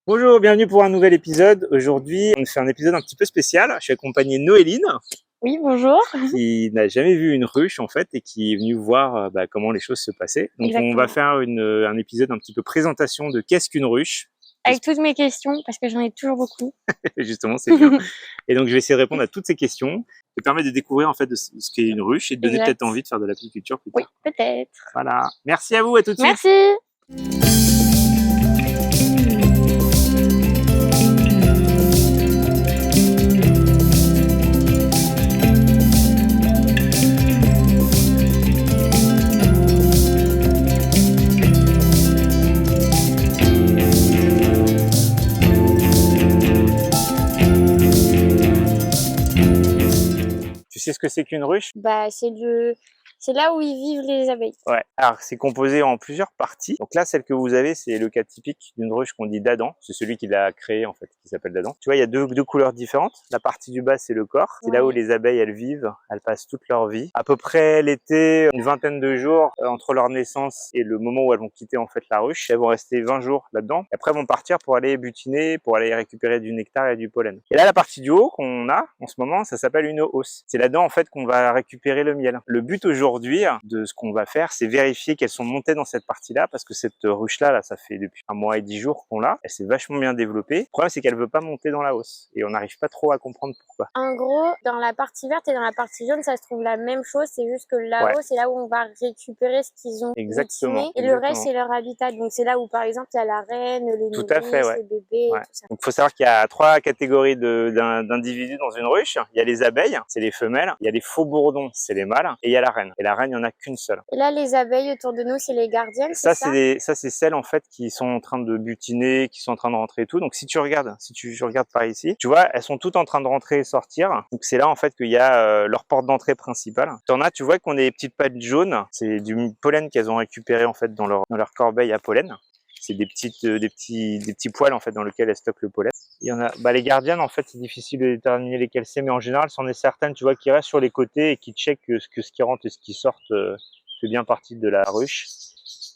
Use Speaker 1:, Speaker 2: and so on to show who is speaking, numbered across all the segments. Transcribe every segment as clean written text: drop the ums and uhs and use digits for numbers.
Speaker 1: Bonjour, bienvenue pour un nouvel épisode. Aujourd'hui, on fait un épisode un petit peu spécial. Je suis accompagné de Noéline,
Speaker 2: Oui, bonjour.
Speaker 1: qui n'a jamais vu une ruche en fait et qui est venue voir comment les choses se passaient. Donc on va
Speaker 2: Exactement.
Speaker 1: faire un épisode un petit peu présentation de qu'est-ce qu'une ruche.
Speaker 2: Avec toutes mes questions, parce que j'en ai toujours beaucoup.
Speaker 1: Justement, c'est bien. Et donc je vais essayer de répondre à toutes ces questions, de permettre de découvrir en fait de ce qu'est une ruche et de donner
Speaker 2: Exact.
Speaker 1: peut-être envie de faire de l'apiculture plus
Speaker 2: Oui,
Speaker 1: tard.
Speaker 2: peut-être.
Speaker 1: Voilà. Merci à vous, à tout de suite.
Speaker 2: Merci.
Speaker 1: Tu sais ce que c'est qu'une ruche?
Speaker 2: Bah, c'est là où ils vivent les abeilles.
Speaker 1: Ouais, alors c'est composé en plusieurs parties. Donc là, celle que vous avez, c'est le cas typique d'une ruche qu'on dit d'Adam. C'est celui qui l'a créé en fait, qui s'appelle d'Adam. Tu vois, il y a deux couleurs différentes. La partie du bas, c'est le corps. C'est là où
Speaker 2: Ouais.
Speaker 1: les abeilles, elles vivent. Elles passent toute leur vie. À peu près l'été, une vingtaine de jours entre leur naissance et le moment où elles vont quitter en fait la ruche. Elles vont rester 20 jours là-dedans. Et après, elles vont partir pour aller butiner, pour aller récupérer du nectar et du pollen. Et là, la partie du haut qu'on a en ce moment, ça s'appelle une hausse. C'est là-dedans en fait qu'on va récupérer le miel. Le but aujourd'hui de ce qu'on va faire, c'est vérifier qu'elles sont montées dans cette partie-là, parce que cette ruche-là, ça fait depuis 1 mois et 10 jours qu'on l'a. Elle s'est vachement bien développée. Le problème, c'est qu'elle veut pas monter dans la hausse. Et on n'arrive pas trop à comprendre pourquoi.
Speaker 2: En gros, dans la partie verte et dans la partie jaune, ça se trouve la même chose. C'est juste que là-haut, c'est là où on va récupérer ce qu'ils ont
Speaker 1: Exactement.
Speaker 2: butiné. Et le reste, c'est leur habitat. Donc, c'est là où, par exemple, il y a la reine, les
Speaker 1: Tout à fait,
Speaker 2: nourrices, les bébés,
Speaker 1: ouais.
Speaker 2: et tout ça.
Speaker 1: Donc, il faut savoir qu'il y a 3 catégories d'individus dans une ruche. Il y a les abeilles, c'est les femelles. Il y a les faux bourdons, c'est les mâles. Et il y a la reine. Et la reine, il n'y en a qu'une seule.
Speaker 2: Et là, les abeilles autour de nous, c'est les gardiennes, c'est ça?
Speaker 1: Ça, c'est celles en fait qui sont en train de butiner, qui sont en train de rentrer et tout. Donc si tu regardes par ici, tu vois, elles sont toutes en train de rentrer et sortir. Donc c'est là en fait qu'il y a leur porte d'entrée principale. T'en as, tu vois qu'on a des petites pattes jaunes. C'est du pollen qu'elles ont récupéré en fait dans leur corbeille à pollen. C'est des petits poils en fait dans lesquels elles stockent le pollen. Il y en a, les gardiennes en fait c'est difficile de déterminer lesquelles c'est, mais en général c'en est certaines, tu vois, qui restent sur les côtés et qui checkent que ce qui rentre et ce qui sort fait bien partie de la ruche.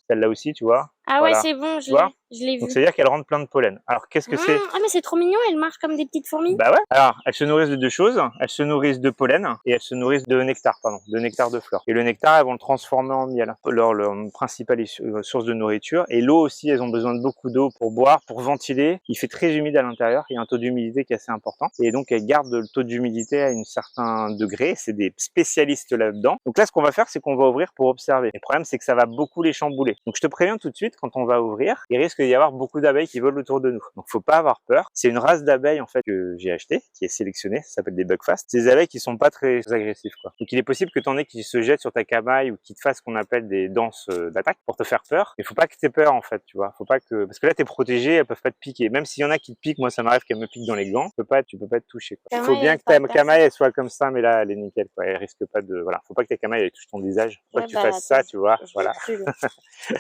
Speaker 1: Celle-là aussi, tu vois.
Speaker 2: Ah ouais,
Speaker 1: Voilà.
Speaker 2: c'est bon,
Speaker 1: Tu vois?
Speaker 2: je l'ai
Speaker 1: Donc
Speaker 2: vu.
Speaker 1: ça veut dire qu'elle rentre plein de pollen. Alors qu'est-ce que c'est?
Speaker 2: Ah, mais c'est trop mignon, elles marchent comme des petites fourmis.
Speaker 1: Bah ouais. Alors, elles se nourrissent de deux choses. Elles se nourrissent de pollen et elles se nourrissent de nectar, de nectar de fleurs. Et le nectar, elles vont le transformer en miel. Leur principale source de nourriture. Et l'eau aussi, elles ont besoin de beaucoup d'eau pour boire, pour ventiler. Il fait très humide à l'intérieur. Il y a un taux d'humidité qui est assez important. Et donc, elles gardent le taux d'humidité à un certain degré. C'est des spécialistes là-dedans. Donc là, ce qu'on va faire, c'est qu'on va ouvrir pour observer. Le problème, c'est que ça va beaucoup les chambouler. Donc je te préviens tout de suite, quand on va ouvrir, il risque d'y avoir beaucoup d'abeilles qui volent autour de nous. Donc faut pas avoir peur. C'est une race d'abeilles en fait que j'ai acheté, qui est sélectionnée, ça s'appelle des bugfast. C'est des abeilles qui sont pas très agressives quoi. Donc il est possible que tu en aies qui se jettent sur ta camaille ou qui te fassent ce qu'on appelle des danses d'attaque pour te faire peur. Il faut pas que tu aies peur en fait, tu vois. Faut pas que parce que là tu es protégé, elles peuvent pas te piquer. Même s'il y en a qui te piquent, moi ça m'arrive qu'elles me piquent dans les gants, tu peux pas être touché quoi. Il faut bien que ta camaille elle soit comme ça, mais là elle est nickel quoi. Elle risque pas de voilà, faut pas que ta camaille elle touche ton visage. Faut pas que tu fasses ça, tu vois. Voilà.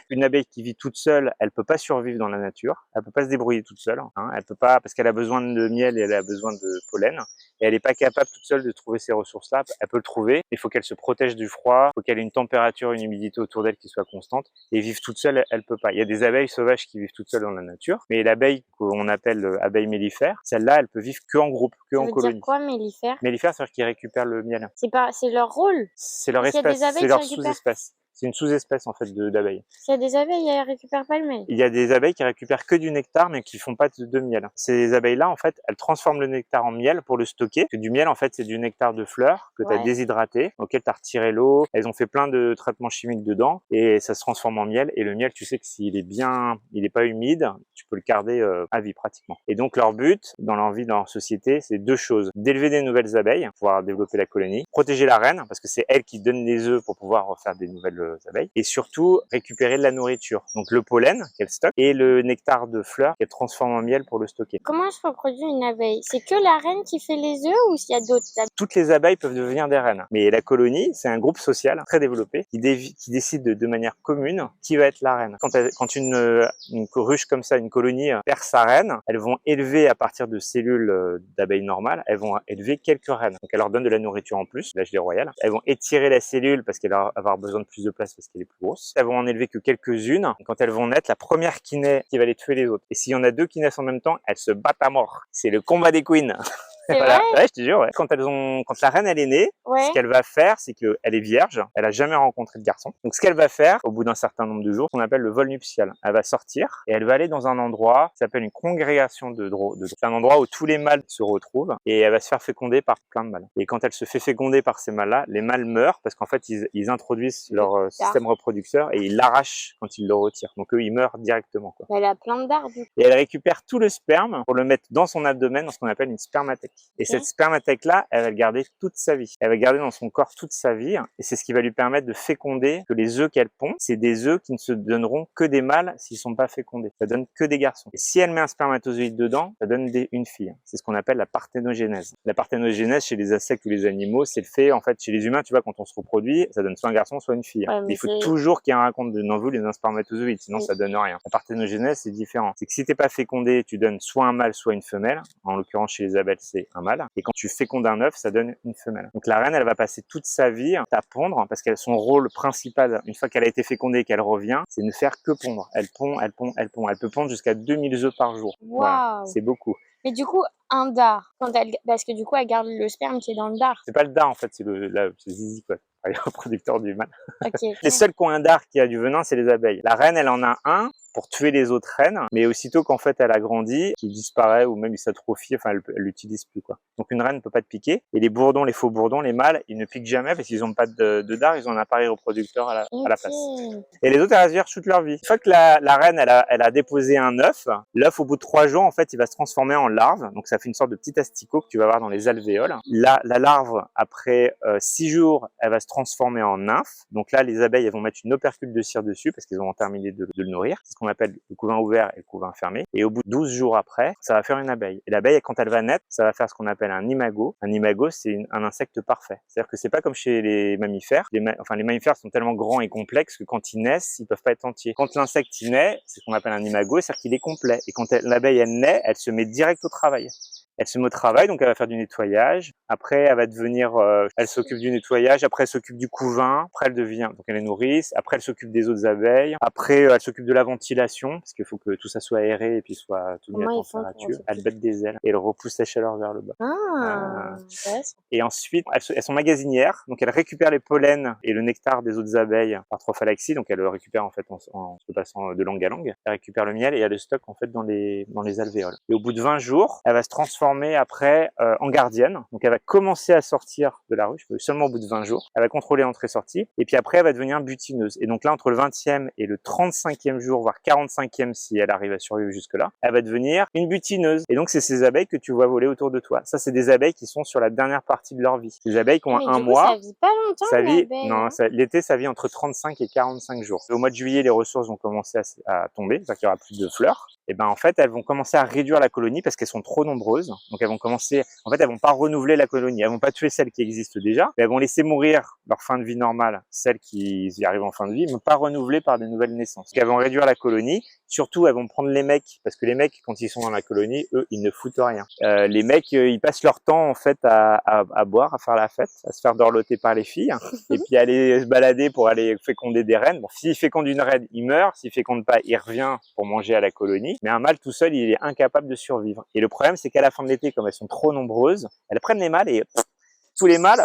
Speaker 1: Une abeille qui vit toute seule, elle peut pas survivre dans la nature. Elle peut pas se débrouiller toute seule. Hein. Elle peut pas parce qu'elle a besoin de miel et elle a besoin de pollen. Et elle est pas capable toute seule de trouver ces ressources-là. Elle peut le trouver. Il faut qu'elle se protège du froid. Il faut qu'elle ait une température, une humidité autour d'elle qui soit constante. Et vivre toute seule, elle peut pas. Il y a des abeilles sauvages qui vivent toutes seules dans la nature. Mais l'abeille qu'on appelle abeille mellifère, celle-là, elle peut vivre que en groupe, que en colonie.
Speaker 2: Ça veut dire quoi, mellifère?
Speaker 1: Mellifère, c'est-à-dire qu'ils récupèrent le miel.
Speaker 2: C'est leur rôle.
Speaker 1: C'est leur
Speaker 2: Parce qu'il y a
Speaker 1: espèce.
Speaker 2: des abeilles
Speaker 1: C'est
Speaker 2: qui
Speaker 1: leur
Speaker 2: récupèrent.
Speaker 1: sous-espèce. C'est une sous-espèce en fait d'abeilles.
Speaker 2: S'il y a des abeilles, elles récupèrent pas le miel.
Speaker 1: Il y a des abeilles qui récupèrent que du nectar mais qui font pas de miel. Ces abeilles-là, en fait, elles transforment le nectar en miel pour le stocker. Parce que du miel, en fait, c'est du nectar de fleurs que tu as déshydraté, auquel tu as retiré l'eau. Elles ont fait plein de traitements chimiques dedans et ça se transforme en miel. Et le miel, tu sais que s'il est bien, il est pas humide, tu peux le garder à vie pratiquement. Et donc leur but, dans leur vie, dans leur société, c'est deux choses. D'élever des nouvelles abeilles, pour pouvoir développer la colonie. Protéger la reine, parce que c'est elle qui donne les œufs pour pouvoir faire des nouvelles abeilles. Et surtout, récupérer de la nourriture. Donc le pollen qu'elle stocke et le nectar de fleurs qu'elle transforme en miel pour le stocker.
Speaker 2: Comment se reproduit une abeille? C'est que la reine qui fait les œufs ou s'il y a d'autres abeilles?
Speaker 1: Toutes les abeilles peuvent devenir des reines. Mais la colonie, c'est un groupe social très développé qui décide de manière commune qui va être la reine. Quand une ruche comme ça, une colonie, perd sa reine, elles vont élever à partir de cellules d'abeilles normales, elles vont élever quelques reines. Donc elles leur donnent de la nourriture en plus, l'âge des royales. Elles vont étirer la cellule parce qu'elle va avoir besoin de plus de place parce qu'elle est plus grosse. Elles vont en élever que quelques-unes. Quand elles vont naître, la première qui naît, qui va les tuer les autres. Et s'il y en a deux qui naissent en même temps, elles se battent à mort. C'est le combat des queens.
Speaker 2: C'est
Speaker 1: Voilà.
Speaker 2: vrai?
Speaker 1: Ouais, je te jure, ouais. Quand la reine elle est née,
Speaker 2: Ouais.
Speaker 1: ce qu'elle va faire, c'est qu'elle est vierge, elle a jamais rencontré de garçon. Donc ce qu'elle va faire, au bout d'un certain nombre de jours, qu'on appelle le vol nuptial, elle va sortir et elle va aller dans un endroit qui s'appelle une congrégation de drones. C'est un endroit où tous les mâles se retrouvent et elle va se faire féconder par plein de mâles. Et quand elle se fait féconder par ces mâles-là, les mâles meurent parce qu'en fait ils introduisent leur système reproducteur et ils l'arrachent quand ils le retirent. Donc eux ils meurent directement, quoi.
Speaker 2: Elle a plein de dards du coup.
Speaker 1: Et elle récupère tout le sperme pour le mettre dans son abdomen, dans ce qu'on appelle une spermathèque. Et cette spermathèque-là, elle va le garder toute sa vie. Elle va le garder dans son corps toute sa vie. Et c'est ce qui va lui permettre de féconder, que les œufs qu'elle pond, c'est des œufs qui ne se donneront que des mâles s'ils sont pas fécondés. Ça donne que des garçons. Et si elle met un spermatozoïde dedans, ça donne une fille. C'est ce qu'on appelle la parthénogénèse. La parthénogénèse chez les insectes ou les animaux, c'est le fait, en fait, chez les humains, tu vois, quand on se reproduit, ça donne soit un garçon, soit une fille.
Speaker 2: Ouais,
Speaker 1: mais il faut toujours qu'il y ait un raconte d'une ovule et d'un spermatozoïde, sinon ça donne rien. La parthénogénèse, c'est différent. C'est que si t'es pas fécondé, tu donnes soit un mâle, soit une femelle. En l'occurrence, chez les abeilles, c'est un mâle. Et quand tu fécondes un œuf, ça donne une femelle. Donc la reine, elle va passer toute sa vie à pondre, parce que son rôle principal, une fois qu'elle a été fécondée et qu'elle revient, c'est ne faire que pondre. Elle pond, elle pond, elle pond. Elle peut pondre jusqu'à 2000 œufs par jour.
Speaker 2: Waouh.
Speaker 1: Voilà, c'est beaucoup.
Speaker 2: Mais du coup, un dard, parce que du coup, elle garde le sperme qui est dans le dard.
Speaker 1: C'est pas le dard en fait, c'est le zizi quoi. Le reproducteur du mâle.
Speaker 2: Okay.
Speaker 1: Les seuls qui ont un dard qui a du venin, c'est les abeilles. La reine, elle en a un pour tuer les autres reines, mais aussitôt qu'en fait elle a grandi, il disparaît ou même il s'atrophie, enfin elle l'utilise plus, quoi. Donc une reine ne peut pas te piquer. Et les bourdons, les faux bourdons, les mâles, ils ne piquent jamais parce qu'ils n'ont pas de dard, ils ont un appareil reproducteur à la place. Et les autres, elles vivent toute leur vie. Une fois que la reine, elle a déposé un œuf, l'œuf au bout de 3 jours, en fait, il va se transformer en larve. Donc ça fait une sorte de petit asticot que tu vas avoir dans les alvéoles. La larve, après 6 jours, elle va se transformer en nymphe. Donc là, les abeilles, elles vont mettre une opercule de cire dessus parce qu'ils ont terminé de le nourrir. C'est ce qu'on appelle le couvain ouvert et le couvain fermé. Et au bout de 12 jours après, ça va faire une abeille. Et l'abeille, quand elle va naître, ça va faire ce qu'on appelle un imago. Un imago, c'est un insecte parfait. C'est-à-dire que c'est pas comme chez les mammifères. Les mammifères sont tellement grands et complexes que quand ils naissent, ils peuvent pas être entiers. Quand l'insecte il naît, c'est ce qu'on appelle un imago, c'est-à-dire qu'il est complet. Et quand l'abeille elle naît, elle se met direct au travail. Elle se met au travail, donc elle va faire du nettoyage. Après, elle va devenir, elle s'occupe du nettoyage. Après, elle s'occupe du couvain. Après, elle devient, donc elle est nourrice. Après, elle s'occupe des autres abeilles. Après, elle s'occupe de la ventilation, parce qu'il faut que tout ça soit aéré et puis soit tenu à température. Elle bête des ailes et elle repousse la chaleur vers le bas. Et ensuite, elles sont magasinières, donc elles récupèrent les pollens et le nectar des autres abeilles par trophalaxie, donc elles le récupèrent en fait en se passant de langue à langue. Elle récupère le miel et elle le stocke en fait dans les alvéoles. Et au bout de 20 jours, elle va se transformer après en gardienne. Donc elle va commencer à sortir de la ruche, seulement au bout de 20 jours. Elle va contrôler l'entrée-sortie. Et puis après, elle va devenir butineuse. Et donc là, entre le 20e et le 35e jour, voire 45e si elle arrive à survivre jusque-là, elle va devenir une butineuse. Et donc c'est ces abeilles que tu vois voler autour de toi. Ça, c'est des abeilles qui sont sur la dernière partie de leur vie. Des abeilles qui ont un mois.
Speaker 2: Ça vit pas longtemps,
Speaker 1: ça vit,
Speaker 2: non,
Speaker 1: l'été, ça vit entre 35 et 45 jours. Au mois de juillet, les ressources vont commencer à tomber, c'est-à-dire qu'il y aura plus de fleurs. Et ben en fait, elles vont commencer à réduire la colonie parce qu'elles sont trop nombreuses. Donc elles vont commencer, en fait, elles vont pas renouveler la colonie. Elles vont pas tuer celles qui existent déjà, mais elles vont laisser mourir leur fin de vie normale, celles qui y arrivent en fin de vie, mais pas renouveler par des nouvelles naissances. Donc elles vont réduire la colonie. Surtout, elles vont prendre les mecs, parce que les mecs, quand ils sont dans la colonie, eux, ils ne foutent rien. Les mecs, ils passent leur temps en fait à boire, à faire la fête, à se faire dorloter par les filles, et puis aller se balader pour aller féconder des reines. Bon, s'il féconde une reine, il meurt. S'il féconde pas, il revient pour manger à la colonie. Mais un mâle tout seul, il est incapable de survivre. Et le problème, c'est qu'à la fin de l'été, comme elles sont trop nombreuses, elles prennent les mâles et tous les mâles,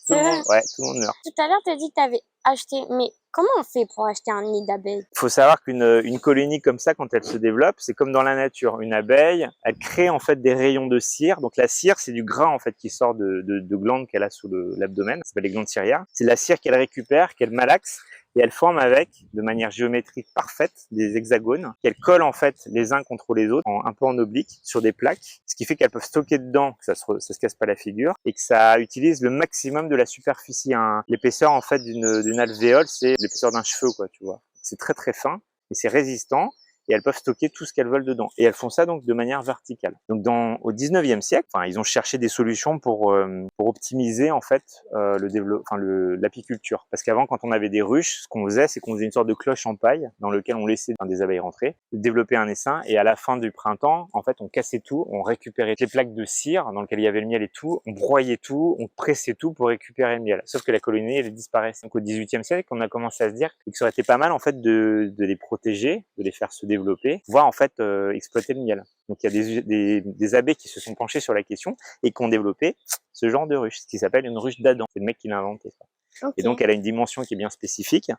Speaker 1: tout le monde meurt.
Speaker 2: Tout à l'heure, tu as dit que tu avais acheté, mais comment on fait pour acheter un nid d'abeilles?
Speaker 1: Il faut savoir qu'une colonie comme ça, quand elle se développe, c'est comme dans la nature. Une abeille, elle crée en fait des rayons de cire. Donc la cire, c'est du gras en fait qui sort de glandes qu'elle a sous l'abdomen. Ça s'appelle les glandes ciliaires. C'est la cire qu'elle récupère, qu'elle malaxe. Et elle forme avec, de manière géométrique parfaite, des hexagones qu'elle colle en fait les uns contre les autres, un peu en oblique, sur des plaques, ce qui fait qu'elles peuvent stocker dedans, que ça se casse pas la figure, et que ça utilise le maximum de la superficie. L'épaisseur en fait d'une alvéole, c'est l'épaisseur d'un cheveu, quoi, tu vois. C'est très très fin, et c'est résistant. et elles peuvent stocker tout ce qu'elles veulent dedans. Et elles font ça donc de manière verticale. Donc au 19e siècle, ils ont cherché des solutions pour optimiser en fait l'apiculture. Parce qu'avant, quand on avait des ruches, ce qu'on faisait, c'est qu'on faisait une sorte de cloche en paille dans lequel on laissait des abeilles rentrer, développer un essaim, et à la fin du printemps, en fait, on cassait tout, on récupérait les plaques de cire dans lesquelles il y avait le miel et tout, on broyait tout, on pressait tout pour récupérer le miel. Sauf que la colonie, elle disparaissait. Donc au 18e siècle, on a commencé à se dire que ça aurait été pas mal en fait de les protéger, de les faire se développer, voire en fait exploiter le miel. Donc il y a des abeilles qui se sont penchés sur la question et qui ont développé ce genre de ruche, ce qui s'appelle une ruche d'Adam. C'est le mec qui l'a inventé, ça. Okay. Et donc elle a une dimension qui est bien spécifique.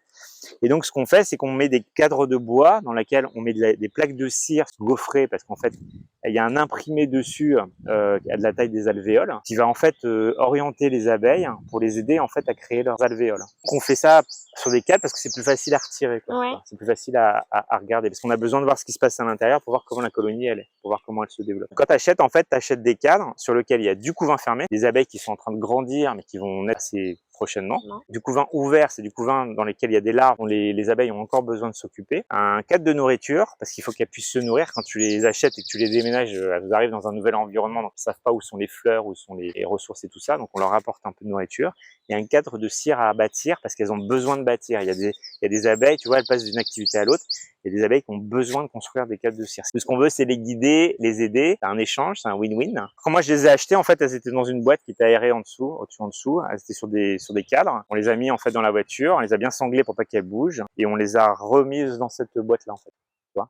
Speaker 1: Et donc ce qu'on fait, c'est qu'on met des cadres de bois dans lesquels on met des plaques de cire gaufrées, parce qu'en fait il y a un imprimé dessus qui a de la taille des alvéoles, qui va en fait orienter les abeilles pour les aider en fait à créer leurs alvéoles. Donc on fait ça sur des cadres parce que c'est plus facile à retirer, quoi. Ouais. C'est plus facile à regarder, parce qu'on a besoin de voir ce qui se passe à l'intérieur pour voir comment la colonie elle est, pour voir comment elle se développe. Quand tu achètes, en fait, tu achètes des cadres sur lesquels il y a du couvain fermé, des abeilles qui sont en train de grandir mais qui vont naître assez prochainement. Du couvain ouvert, c'est du couvain dans lequel il y a des larves dont les abeilles ont encore besoin de s'occuper. Un cadre de nourriture, parce qu'il faut qu'elles puissent se nourrir. Quand tu les achètes et que tu les déménages, elles arrivent dans un nouvel environnement, donc ils savent pas où sont les fleurs, où sont les ressources et tout ça, donc on leur apporte un peu de nourriture. Il y a un cadre de cire à bâtir, parce qu'elles ont besoin de bâtir. Il y a des abeilles, tu vois, elles passent d'une activité à l'autre. Il y a des abeilles qui ont besoin de construire des cadres de cire. Ce qu'on veut, c'est les guider, les aider. C'est un échange, c'est un win-win. Quand moi je les ai achetées, en fait, elles étaient dans une boîte qui était aérée en dessous, au-dessus, en dessous. Elles étaient sur des cadres. On les a mis en fait dans la voiture, on les a bien sanglées pour pas qu'elles bougent, et on les a remises dans cette boîte-là en fait.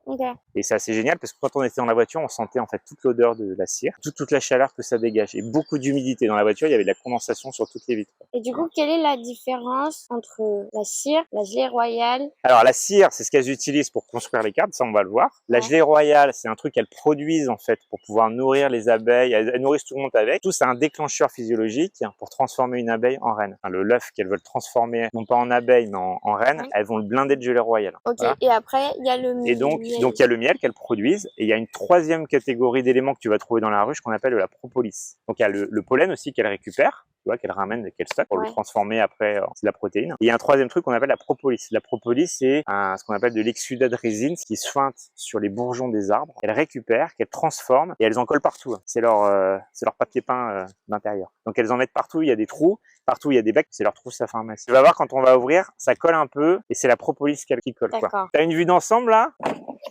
Speaker 1: Okay. Et c'est assez génial parce que quand on était dans la voiture, on sentait en fait toute l'odeur de la cire, toute la chaleur que ça dégage, et beaucoup d'humidité. Dans la voiture, il y avait de la condensation sur toutes les vitres.
Speaker 2: Et du coup, quelle est la différence entre la cire, la gelée royale?
Speaker 1: Alors la cire, c'est ce qu'elles utilisent pour construire les cadres, ça on va le voir. La gelée royale, c'est un truc qu'elles produisent en fait pour pouvoir nourrir les abeilles. Elles nourrissent tout le monde avec. Tout, c'est un déclencheur physiologique pour transformer une abeille en reine. Enfin, le l'œuf qu'elles veulent transformer, non pas en abeille, mais en reine, elles vont le blinder de gelée royale.
Speaker 2: Ok. Voilà. Et après, il y a le miel.
Speaker 1: Donc il y a le miel qu'elles produisent, et il y a une troisième catégorie d'éléments que tu vas trouver dans la ruche qu'on appelle la propolis. Donc il y a le pollen aussi qu'elles récupèrent, tu vois, qu'elles ramènent et qu'elles stockent pour le transformer après en de la protéine. Et il y a un troisième truc qu'on appelle la propolis. La propolis, c'est ce qu'on appelle de l'exsudat de résine, ce qui se feinte sur les bourgeons des arbres. Elles récupèrent, qu'elles transforment, et elles en collent partout. C'est leur papier peint d'intérieur. Donc elles en mettent partout, il y a des trous. Partout, il y a des becs, c'est leur trousse à pharmacie. Tu vas voir, quand on va ouvrir, ça colle un peu, et c'est la propolis qui colle. T'as une vue d'ensemble, là?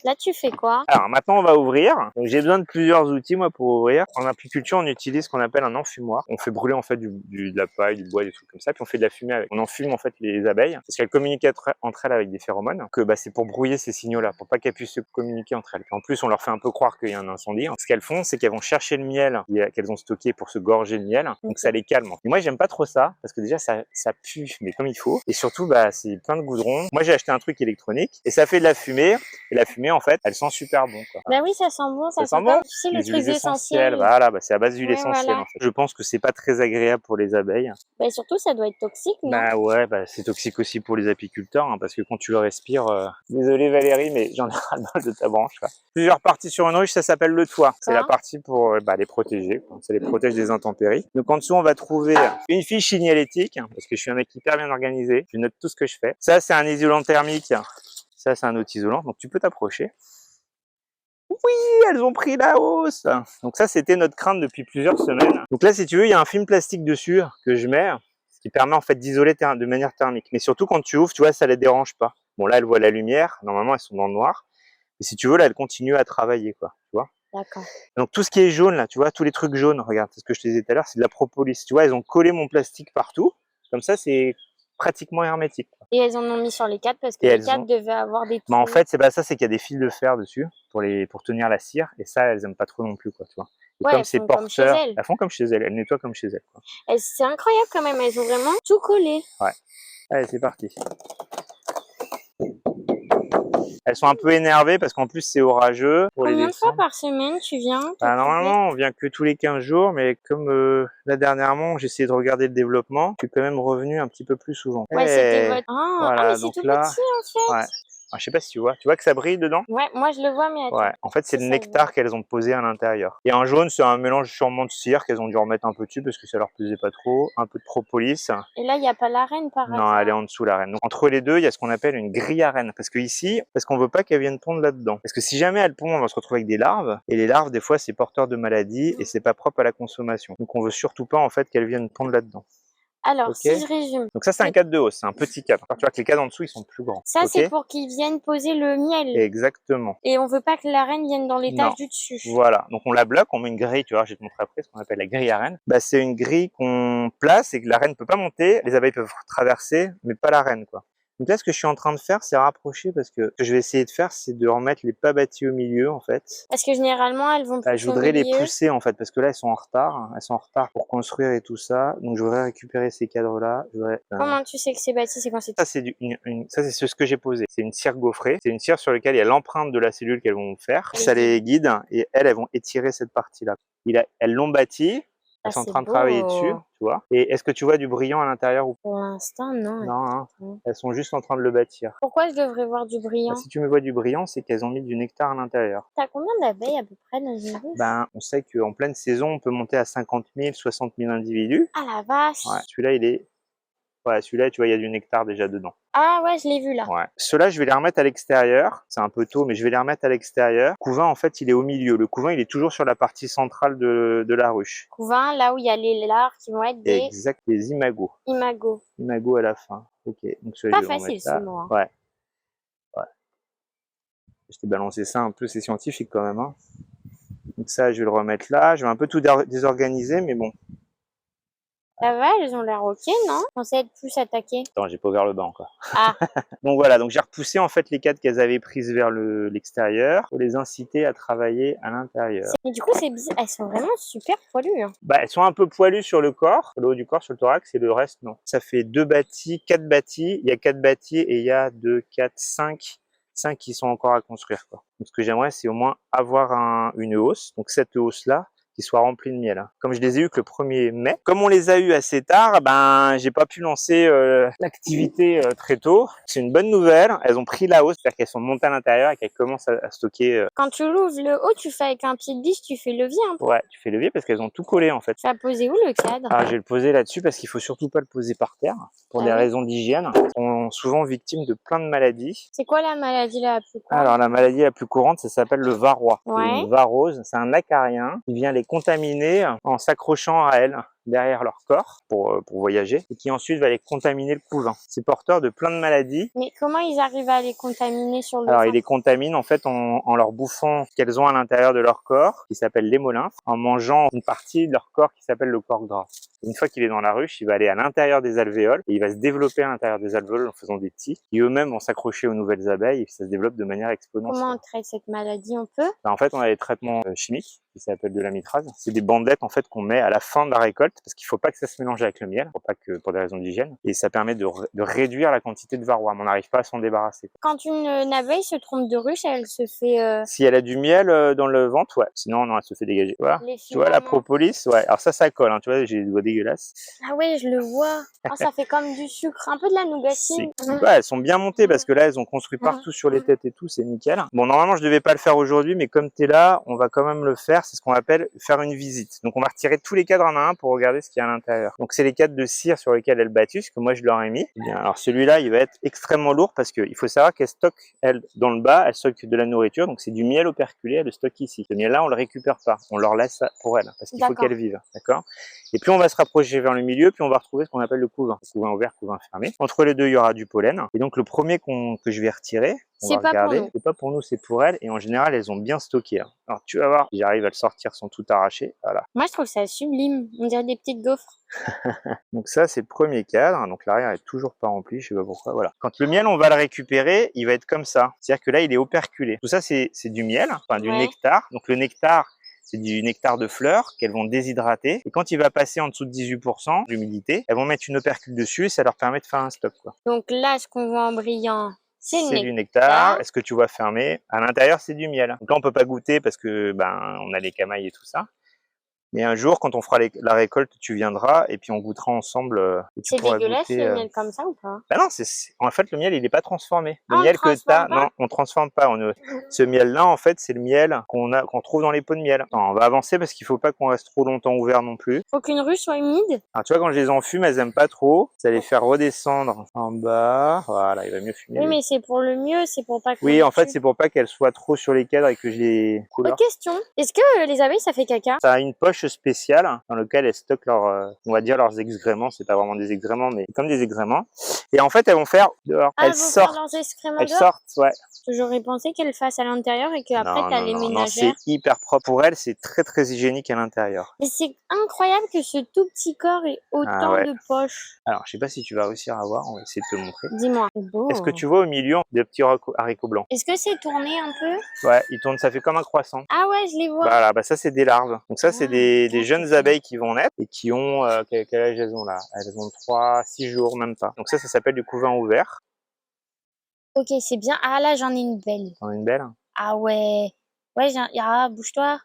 Speaker 2: Là, tu fais quoi?
Speaker 1: Alors, maintenant, on va ouvrir. Donc, j'ai besoin de plusieurs outils, moi, pour ouvrir. En apiculture, on utilise ce qu'on appelle un enfumoir. On fait brûler, en fait, de la paille, du bois, des trucs comme ça, puis on fait de la fumée avec. On enfume, en fait, les abeilles, parce qu'elles communiquent entre elles avec des phéromones, que c'est pour brouiller ces signaux-là, pour pas qu'elles puissent se communiquer entre elles. Puis, en plus, on leur fait un peu croire qu'il y a un incendie. Ce qu'elles font, c'est qu'elles vont chercher le miel qu'elles ont stocké pour se gorger le miel. Donc, ça les calme. Et moi, j'aime pas trop ça, parce que déjà, ça pue, mais comme il faut. Et surtout, c'est plein de goudron. Moi, j'ai acheté un truc électronique, et ça fait de la fumée. Et la fumée, en fait, elle sent super bon, quoi.
Speaker 2: Bah oui, ça sent bon, ça sent bon. Tu sais, le truc essentiel.
Speaker 1: Voilà, c'est à base d'huile essentielle, voilà. En fait. Je pense que c'est pas très agréable pour les abeilles.
Speaker 2: Bah surtout, ça doit être toxique, non?
Speaker 1: Bah ouais, c'est toxique aussi pour les apiculteurs, hein, parce que quand tu le respires, désolé Valérie, mais j'en ai ras-le-bol de ta branche, quoi. Plusieurs parties sur une ruche, ça s'appelle le toit. C'est la partie pour les protéger, quoi. Ça les protège des intempéries. Donc en dessous, on va trouver une fiche signalétique, parce que je suis un mec hyper bien organisé. Je note tout ce que je fais. Ça, c'est un isolant thermique. Ça, c'est un autre isolant, donc tu peux t'approcher. Oui, elles ont pris la hausse. Donc ça, c'était notre crainte depuis plusieurs semaines. Donc là, si tu veux, il y a un film plastique dessus que je mets, ce qui permet en fait d'isoler de manière thermique. Mais surtout, quand tu ouvres, tu vois, ça les dérange pas. Bon, là, elles voient la lumière. Normalement, elles sont dans le noir. Mais si tu veux, là, elles continuent à travailler, quoi. Tu vois.
Speaker 2: D'accord.
Speaker 1: Donc tout ce qui est jaune, là, tu vois, tous les trucs jaunes, regarde, c'est ce que je te disais tout à l'heure, c'est de la propolis. Tu vois, elles ont collé mon plastique partout. Comme ça, c'est pratiquement hermétique, quoi.
Speaker 2: Et elles en ont mis sur les cadres parce que les cadres devaient avoir des trous.
Speaker 1: Mais en fait, c'est pas ça, c'est qu'il y a des fils de fer dessus pour tenir la cire, et ça, elles aiment pas trop non plus, quoi, tu vois. Et
Speaker 2: ouais,
Speaker 1: comme c'est porteur, elles font comme chez elles, elles nettoient comme chez elles, quoi.
Speaker 2: C'est incroyable quand même, elles ont vraiment tout collé.
Speaker 1: Ouais. Allez, c'est parti. Elles sont un peu énervées parce qu'en plus c'est orageux.
Speaker 2: Combien de fois par semaine tu viens?
Speaker 1: Normalement, on vient que tous les 15 jours, mais comme là dernièrement, j'ai essayé de regarder le développement, je suis quand même revenu un petit peu plus souvent.
Speaker 2: Ouais, c'était votre... voilà, c'est tout petit en fait.
Speaker 1: Ouais. Alors, je sais pas si tu vois que ça brille dedans?
Speaker 2: Ouais, moi je le vois, mais attends.
Speaker 1: Ouais, en fait, c'est
Speaker 2: Si,
Speaker 1: le
Speaker 2: ça se
Speaker 1: nectar
Speaker 2: voit.
Speaker 1: qu'elles ont posé à l'intérieur. Et en jaune, c'est un mélange sûrement de cire qu'elles ont dû remettre un peu dessus parce que ça leur plaisait pas trop. Un peu de propolis.
Speaker 2: Et là, il n'y a pas la reine par
Speaker 1: Non, elle est
Speaker 2: hasard.
Speaker 1: en dessous, la reine. Donc, entre les deux, il y a ce qu'on appelle une grille à reine. Parce que ici, parce qu'on veut pas qu'elle vienne pondre là-dedans. Parce que si jamais elle pond, on va se retrouver avec des larves. Et les larves, des fois, c'est porteur de maladies et c'est pas propre à la consommation. Donc, on veut surtout pas, en fait, qu'elles viennent pondre là-dedans.
Speaker 2: Alors,
Speaker 1: Ok?
Speaker 2: si je résume,
Speaker 1: Donc ça, c'est un cadre de hausse, c'est un petit cadre. Alors, tu vois que les cadres en dessous, ils sont plus grands.
Speaker 2: ça
Speaker 1: Ok?
Speaker 2: c'est pour qu'ils viennent poser le miel.
Speaker 1: Exactement.
Speaker 2: Et on veut pas que la reine vienne dans l'étage
Speaker 1: Non.
Speaker 2: du dessus.
Speaker 1: Voilà. Donc on la bloque, on met une grille, tu vois, je vais te montrer après ce qu'on appelle la grille à reine. Bah, c'est une grille qu'on place et que la reine ne peut pas monter. Les abeilles peuvent traverser, mais pas la reine, quoi. Donc là, ce que je suis en train de faire, c'est rapprocher parce que ce que je vais essayer de faire, c'est de remettre les pas bâtis au milieu, en fait.
Speaker 2: Parce que généralement, elles vont
Speaker 1: Bah,
Speaker 2: plus
Speaker 1: je
Speaker 2: au
Speaker 1: voudrais les
Speaker 2: milieu.
Speaker 1: pousser, en fait, parce que là, elles sont en retard. Elles sont en retard pour construire et tout ça. Donc je voudrais récupérer ces cadres-là. Je voudrais,
Speaker 2: Comment tu sais que c'est bâti? C'est quand c'est...
Speaker 1: ça, c'est ça, c'est ce que j'ai posé. C'est une cire gaufrée. C'est une cire sur laquelle il y a l'empreinte de la cellule qu'elles vont faire. Ça les guide et elles vont étirer cette partie-là. Elles l'ont bâti.
Speaker 2: Ah,
Speaker 1: Elles sont en
Speaker 2: c'est
Speaker 1: train de travailler dessus,
Speaker 2: beau.
Speaker 1: tu vois. Et est-ce que tu vois du brillant à l'intérieur ou pas?
Speaker 2: Pour l'instant, non.
Speaker 1: Non, hein.
Speaker 2: Attends.
Speaker 1: Elles sont juste en train de le bâtir.
Speaker 2: Pourquoi je devrais voir du
Speaker 1: Bah,
Speaker 2: brillant?
Speaker 1: si tu me vois du brillant, c'est qu'elles ont mis du nectar à l'intérieur.
Speaker 2: T'as combien d'abeilles à peu près dans une ruche?
Speaker 1: Ben, on sait qu'en pleine saison, on peut monter à 50 000, 60 000 individus.
Speaker 2: Ah la vache!
Speaker 1: Ouais, celui-là, celui-là, tu vois, il y a du nectar déjà dedans.
Speaker 2: Ah ouais, je l'ai vu là.
Speaker 1: Ouais. Ceux-là, je vais les remettre à l'extérieur. C'est un peu tôt, mais je vais les remettre à l'extérieur. Le couvain, en fait, il est au milieu. Le couvain, il est toujours sur la partie centrale de la ruche.
Speaker 2: Couvain, là où il y a les larves qui vont être des
Speaker 1: Exact, les imagos.
Speaker 2: imagos.
Speaker 1: Imagos à la fin. Ok, donc celui-là,
Speaker 2: Pas
Speaker 1: je vais le
Speaker 2: facile
Speaker 1: remettre
Speaker 2: ce
Speaker 1: là.
Speaker 2: mot. Hein.
Speaker 1: Ouais, ouais. Je t'ai balancé ça un peu, c'est scientifique quand même. Hein. Donc ça, je vais le remettre là. Je vais un peu tout désorganiser, mais bon.
Speaker 2: Ça va, elles ont l'air ok, non? Je pensais être plus attaquées.
Speaker 1: Attends, j'ai pas ouvert le bas encore.
Speaker 2: Ah,
Speaker 1: Donc voilà, donc j'ai repoussé en fait les cadres qu'elles avaient prises vers l'extérieur pour les inciter à travailler à l'intérieur.
Speaker 2: mais du coup, c'est bizarre. Elles sont vraiment super poilues. Hein.
Speaker 1: Bah, elles sont un peu poilues sur le corps, sur le haut du corps, sur le thorax, et le reste, non. Ça fait 2 bâtis, 4 bâtis. Il y a 4 bâtis et il y a 2, 4, 5 qui sont encore à construire, quoi. Donc, ce que j'aimerais, c'est au moins avoir une hausse. Donc, cette hausse-là, qui soit remplie de miel. Hein. Comme je les ai eu que le 1er mai, comme on les a eu assez tard, ben j'ai pas pu lancer l'activité très tôt. C'est une bonne nouvelle. Elles ont pris la hausse, c'est-à-dire qu'elles sont montées à l'intérieur et qu'elles commencent à stocker.
Speaker 2: Quand tu l'ouvres le haut, tu fais avec un pied de biche, tu fais levier un peu.
Speaker 1: Ouais, tu fais levier parce qu'elles ont tout collé en fait.
Speaker 2: Tu vas poser où le cadre?
Speaker 1: Ah, je vais le poser là-dessus parce qu'il faut surtout pas le poser par terre pour des raisons d'hygiène. Elles sont souvent victimes de plein de maladies.
Speaker 2: C'est quoi la maladie la plus courante?
Speaker 1: Alors la maladie la plus courante, ça s'appelle le varroa.
Speaker 2: Ouais.
Speaker 1: Une varrose, c'est un acarien qui vient les contaminer en s'accrochant à elles derrière leur corps pour voyager et qui ensuite va les contaminer le couvain. C'est porteur de plein de maladies.
Speaker 2: Mais comment ils arrivent à les contaminer sur le
Speaker 1: Alors, ils
Speaker 2: ventre?
Speaker 1: les contaminent en fait en leur bouffant ce qu'elles ont à l'intérieur de leur corps, qui s'appelle l'hémolymphe, en mangeant une partie de leur corps qui s'appelle le corps gras. Une fois qu'il est dans la ruche, il va aller à l'intérieur des alvéoles et il va se développer à l'intérieur des alvéoles en faisant des petits, qui eux-mêmes vont s'accrocher aux nouvelles abeilles et ça se développe de manière exponentielle.
Speaker 2: Comment on traite cette maladie? On peut?
Speaker 1: En fait, on a des traitements chimiques qui s'appellent de l'amitrase. C'est des bandettes en fait qu'on met à la fin de la récolte parce qu'il faut pas que ça se mélange avec le miel, pour des raisons d'hygiène, et ça permet de réduire la quantité de varroa. Mais on n'arrive pas à s'en débarrasser.
Speaker 2: Quand une abeille se trompe de ruche, elle se fait...
Speaker 1: Si elle a du miel dans le ventre, ouais. Sinon, non, elle se fait dégager. Tu vois, tu vois la propolis, ouais. Alors ça colle. Hein. Tu vois, j'ai les doigts dégueulasses.
Speaker 2: Ah ouais, je le vois. Oh, ça fait comme du sucre, un peu de la nougatine.
Speaker 1: Ouais, elles sont bien montées parce que là, elles ont construit partout sur les têtes et tout, c'est nickel. Bon, normalement, je devais pas le faire aujourd'hui, mais comme tu es là, on va quand même le faire. C'est ce qu'on appelle faire une visite. Donc, on va retirer tous les cadres en un pour regarder ce qu'il y a à l'intérieur. Donc, c'est les cadres de cire sur lesquels elles battent, que moi, je leur ai mis. Bien, alors, celui-là, il va être extrêmement lourd parce qu'il faut savoir qu'elle stocke, elle, dans le bas, elle stocke de la nourriture. Donc, c'est du miel operculé, elle le stocke ici. Ce miel-là, on le récupère pas. On leur laisse pour elle parce qu'il faut qu'elle vive. D'accord? Et puis, on va se rapprocher vers le milieu, puis on va retrouver ce qu'on appelle le couvain. Couvain ouvert, couvain fermé. Entre les deux, il y aura du pollen. Et donc, le premier que je vais retirer, on va regarder. C'est pas pour nous, c'est pour elles. Et en général, elles ont bien stocké. Hein. Alors, tu vas voir, j'arrive à le sortir sans tout arracher. Voilà.
Speaker 2: Moi, je trouve ça sublime. On dirait des petites gaufres.
Speaker 1: Donc ça, c'est le premier cadre. Donc l'arrière est toujours pas rempli, je sais pas pourquoi. Voilà. Quand le miel, on va le récupérer, il va être comme ça. C'est-à-dire que là, il est operculé. Tout ça, c'est du miel, enfin du nectar. Donc le nectar, c'est du nectar de fleurs qu'elles vont déshydrater. Et quand il va passer en dessous de 18% d'humidité, elles vont mettre une opercule dessus et ça leur permet de faire un stock. Quoi.
Speaker 2: Donc là, ce qu'on voit en brillant, c'est
Speaker 1: du nectar. Est-ce que tu vois fermé? À l'intérieur, c'est du miel. Donc là, on peut pas goûter parce que on a les camailles et tout ça. Mais un jour, quand on fera la récolte, tu viendras et puis on goûtera ensemble. Et tu
Speaker 2: C'est
Speaker 1: pourras
Speaker 2: dégueulasse
Speaker 1: goûter.
Speaker 2: le miel comme ça ou pas?
Speaker 1: Bah non, en fait, le miel, il n'est pas transformé. Le
Speaker 2: Ah, on
Speaker 1: miel
Speaker 2: le
Speaker 1: que tu
Speaker 2: transforme
Speaker 1: as,
Speaker 2: pas?
Speaker 1: non, on transforme pas. Ce miel-là, en fait, c'est le miel qu'on trouve dans les pots de miel. Attends, on va avancer parce qu'il faut pas qu'on reste trop longtemps ouvert non plus.
Speaker 2: Faut qu'une ruche soit humide?
Speaker 1: Alors, tu vois, quand je les enfume, elles aiment pas trop. Ça les faire redescendre en bas. Voilà, il va mieux fumer.
Speaker 2: Oui, mais c'est pour le mieux, c'est pour pas qu'on
Speaker 1: Oui,
Speaker 2: les
Speaker 1: en fait,
Speaker 2: tue.
Speaker 1: c'est pour pas qu'elles soient trop sur les cadres et que j'ai couleur.
Speaker 2: Autre question. Est-ce que les abeilles, ça fait caca?
Speaker 1: Ça a une poche spéciale dans laquelle elles stockent on va dire leurs excréments. C'est pas vraiment des excréments, mais comme des excréments. Et en fait, elles vont faire dehors.
Speaker 2: Ah,
Speaker 1: Elles
Speaker 2: elles vont faire
Speaker 1: sortent.
Speaker 2: leurs excréments
Speaker 1: Elles
Speaker 2: dehors?
Speaker 1: sortent, ouais.
Speaker 2: J'aurais pensé qu'elles le fassent à l'intérieur et qu'après,
Speaker 1: Non,
Speaker 2: t'as
Speaker 1: non,
Speaker 2: les
Speaker 1: non, non, c'est
Speaker 2: ménagères.
Speaker 1: hyper propre pour elles. C'est très, très hygiénique à l'intérieur.
Speaker 2: Mais c'est incroyable que ce tout petit corps ait
Speaker 1: Ah
Speaker 2: autant
Speaker 1: ouais.
Speaker 2: de poches.
Speaker 1: Alors, je sais pas si tu vas réussir à voir. On va essayer de te montrer.
Speaker 2: Dis-moi. C'est beau.
Speaker 1: Est-ce que tu vois au milieu des petits haricots blancs?
Speaker 2: Est-ce que c'est tourné un peu?
Speaker 1: Ouais, ils tournent. Ça fait comme un croissant.
Speaker 2: Ah ouais, je les vois.
Speaker 1: Voilà, bah ça c'est des larves. Donc ça c'est
Speaker 2: Ah,
Speaker 1: des jeunes
Speaker 2: ok.
Speaker 1: abeilles qui vont naître et qui ont quel âge elles ont là? Elles ont 3, 6 jours même pas. Donc ça s'appelle du couvain ouvert.
Speaker 2: Ok, c'est bien. Ah là, j'en ai une belle.
Speaker 1: T'en as une belle?
Speaker 2: Ah ouais. Ouais, ah, bouge-toi.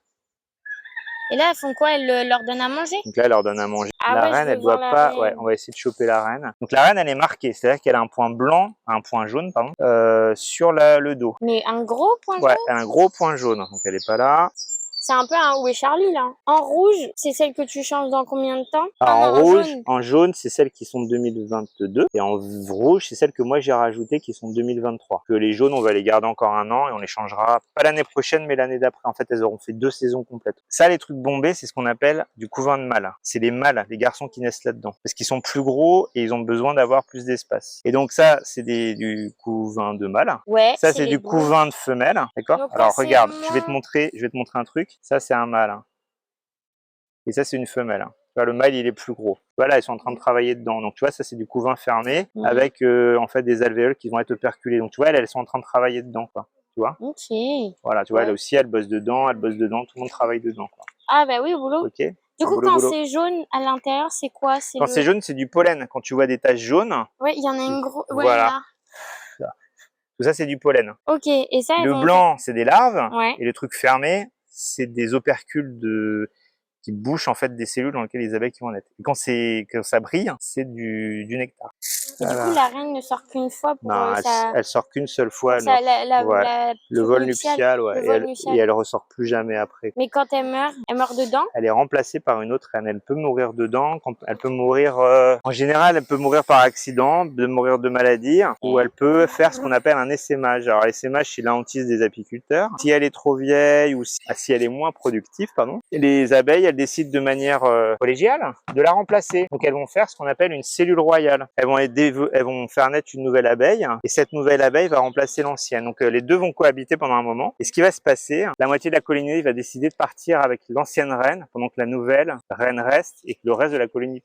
Speaker 2: Et là, elles font quoi? Elles leur donnent à manger?
Speaker 1: Donc là elle leur donne à manger.
Speaker 2: Ah
Speaker 1: La
Speaker 2: ouais, je
Speaker 1: reine
Speaker 2: veux
Speaker 1: elle
Speaker 2: voir
Speaker 1: doit
Speaker 2: la
Speaker 1: pas. Ouais,
Speaker 2: reine.
Speaker 1: on va essayer de choper la reine. Donc la reine elle est marquée, c'est-à-dire qu'elle a un point blanc, un point jaune pardon, sur le dos.
Speaker 2: Mais un gros point
Speaker 1: Ouais,
Speaker 2: jaune?
Speaker 1: elle a un gros point jaune. Donc elle est pas là.
Speaker 2: C'est un peu un Où est Charlie là. En rouge, c'est celle que tu changes dans combien de temps? Ah
Speaker 1: Alors,
Speaker 2: non,
Speaker 1: en jaune, c'est celles qui sont de 2022. Et en rouge, c'est celles que moi j'ai rajoutées qui sont de 2023. Que les jaunes, on va les garder encore un an et on les changera pas l'année prochaine, mais l'année d'après. En fait, elles auront fait 2 saisons complètes. Ça, les trucs bombés, c'est ce qu'on appelle du couvain de mâles. C'est les mâles, les garçons qui naissent là-dedans. Parce qu'ils sont plus gros et ils ont besoin d'avoir plus d'espace. Et donc ça, c'est du couvain de mâles.
Speaker 2: Ouais,
Speaker 1: Ça, c'est
Speaker 2: les
Speaker 1: du
Speaker 2: bleus.
Speaker 1: couvain de femelle. D'accord?
Speaker 2: Donc là,
Speaker 1: Alors,
Speaker 2: c'est
Speaker 1: regarde,
Speaker 2: moi.
Speaker 1: je vais te montrer un truc. Ça, c'est un mâle. Et ça, c'est une femelle. Tu vois, le mâle, il est plus gros. Voilà, ils sont en train de travailler dedans. Donc, tu vois, ça, c'est du couvain fermé avec, en fait, des alvéoles qui vont être operculées. Donc, tu vois, elles sont en train de travailler dedans, quoi. Tu vois?
Speaker 2: Ok.
Speaker 1: Voilà, tu vois, elle aussi, elle bosse dedans, tout le monde travaille dedans, quoi.
Speaker 2: Ah bah oui, au boulot.
Speaker 1: Ok?
Speaker 2: Du coup,
Speaker 1: Boulot,
Speaker 2: quand
Speaker 1: boulot.
Speaker 2: c'est jaune à l'intérieur, c'est quoi?
Speaker 1: Quand c'est jaune, c'est du pollen. Quand tu vois des taches jaunes,
Speaker 2: Ouais, il y en a une grosse. Ouais,
Speaker 1: voilà.
Speaker 2: là.
Speaker 1: Tout ça, c'est du pollen.
Speaker 2: Ok, et ça, elles
Speaker 1: Le
Speaker 2: vont
Speaker 1: blanc, c'est des larves.
Speaker 2: Ouais.
Speaker 1: Et le truc fermé, c'est des opercules qui bouchent en fait des cellules dans lesquelles les abeilles vont naître. Et quand ça brille, c'est du nectar.
Speaker 2: Et du
Speaker 1: Voilà.
Speaker 2: coup, la reine ne sort qu'une fois pour
Speaker 1: Non,
Speaker 2: ça.
Speaker 1: elle sort qu'une seule fois.
Speaker 2: Ça,
Speaker 1: Ouais. Le
Speaker 2: truc
Speaker 1: vol nuptial, ouais.
Speaker 2: Le vol nuptial.
Speaker 1: Et elle ressort plus jamais après.
Speaker 2: Mais quand elle meurt dedans?
Speaker 1: Elle est remplacée par une autre reine. Elle peut mourir dedans. Elle peut mourir. En général, elle peut mourir par accident, mourir de maladie, ou elle peut faire ce qu'on appelle un essaimage. Alors, l'essaimage, c'est la hantise des apiculteurs. Si elle est trop vieille ou si elle est moins productive, pardon, les abeilles, elles décident de manière collégiale de la remplacer. Donc, elles vont faire ce qu'on appelle une cellule royale. Elles vont faire naître une nouvelle abeille, et cette nouvelle abeille va remplacer l'ancienne. Donc, les deux vont cohabiter pendant un moment. Et ce qui va se passer, la moitié de la colonie va décider de partir avec l'ancienne reine, pendant que la nouvelle reine reste, et que le reste de la colonie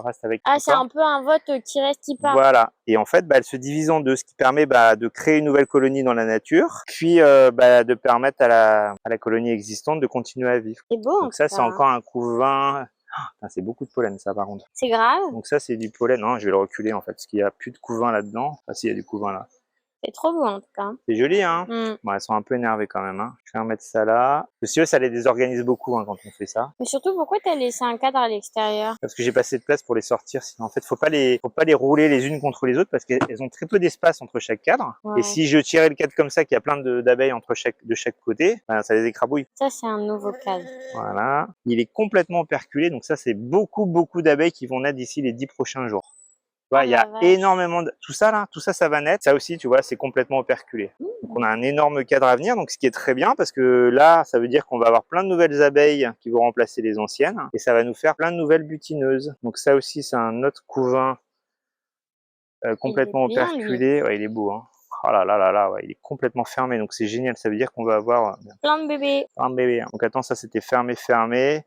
Speaker 1: reste avec.
Speaker 2: Ah, c'est un peu un vote qui reste, qui part.
Speaker 1: Voilà. Et en fait, elle se divise en deux, ce qui permet de créer une nouvelle colonie dans la nature, puis de permettre à la colonie existante de continuer à vivre.
Speaker 2: C'est beau.
Speaker 1: Donc ça, c'est encore un couvain. C'est beaucoup de pollen, ça, par contre.
Speaker 2: C'est grave.
Speaker 1: Donc ça, c'est du pollen. Non, je vais le reculer, en fait, parce qu'il n'y a plus de couvain là-dedans. Ah si, il y a du couvain là.
Speaker 2: C'est trop beau, en tout cas.
Speaker 1: C'est joli, hein. Bon, elles sont un peu énervées quand même, hein. Je vais remettre ça là. Parce que ça les désorganise beaucoup, hein, quand on fait ça.
Speaker 2: Mais surtout, pourquoi t'as laissé un cadre à l'extérieur?
Speaker 1: Parce que j'ai pas assez de place pour les sortir. Sinon, en fait, faut pas les rouler les unes contre les autres parce qu'elles ont très peu d'espace entre chaque cadre.
Speaker 2: Ouais.
Speaker 1: Et si je tirais le cadre comme ça, qu'il y a plein d'abeilles de chaque côté, ben, ça les écrabouille.
Speaker 2: Ça, c'est un nouveau cadre.
Speaker 1: Voilà. Il est complètement operculé. Donc ça, c'est beaucoup d'abeilles qui vont naître d'ici les 10 prochains jours. Tu vois, il y a énormément de... Tout ça, ça va naître. Ça aussi, tu vois, c'est complètement operculé. Donc, on a un énorme cadre à venir. Donc, ce qui est très bien parce que là, ça veut dire qu'on va avoir plein de nouvelles abeilles qui vont remplacer les anciennes. Et ça va nous faire plein de nouvelles butineuses. Donc, ça aussi, c'est un autre couvain complètement operculé. Ouais, il est beau, hein. Oh là là là là, ouais, il est complètement fermé, donc c'est génial. Ça veut dire qu'on va avoir
Speaker 2: plein de bébés.
Speaker 1: Plein de bébés. Donc attends, ça c'était fermé.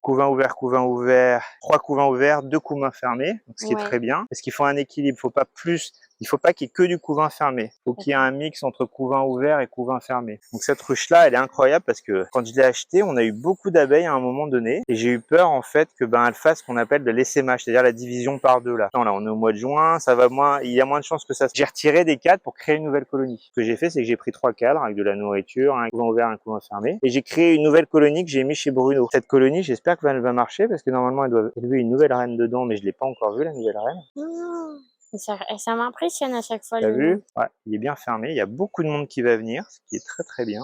Speaker 1: Couvain ouvert, 3 couvains ouverts, 2 couvains fermés, donc ce qui est très bien. Parce qu'il faut un équilibre, il ne faut pas plus Il faut pas qu'il y ait que du couvain fermé. Il faut qu'il y ait un mix entre couvain ouvert et couvain fermé. Donc cette ruche-là, elle est incroyable parce que quand je l'ai achetée, on a eu beaucoup d'abeilles à un moment donné et j'ai eu peur en fait que elle fasse ce qu'on appelle de l'essaimage, c'est-à-dire la division par deux là. Non, là on est au mois de juin, ça va moins, il y a moins de chances que ça. J'ai retiré des cadres pour créer une nouvelle colonie. Ce que j'ai fait, c'est que j'ai pris 3 cadres avec de la nourriture, un couvain ouvert, un couvain fermé, et j'ai créé une nouvelle colonie que j'ai mis chez Bruno. Cette colonie, j'espère qu'elle va marcher parce que normalement elle doit élever une nouvelle reine dedans, mais je l'ai pas encore vue la nouvelle reine.
Speaker 2: Mmh. Ça m'impressionne à chaque fois
Speaker 1: T'as
Speaker 2: le
Speaker 1: vu?
Speaker 2: nom.
Speaker 1: Ouais, il est bien fermé. Il y a beaucoup de monde qui va venir, ce qui est très très bien.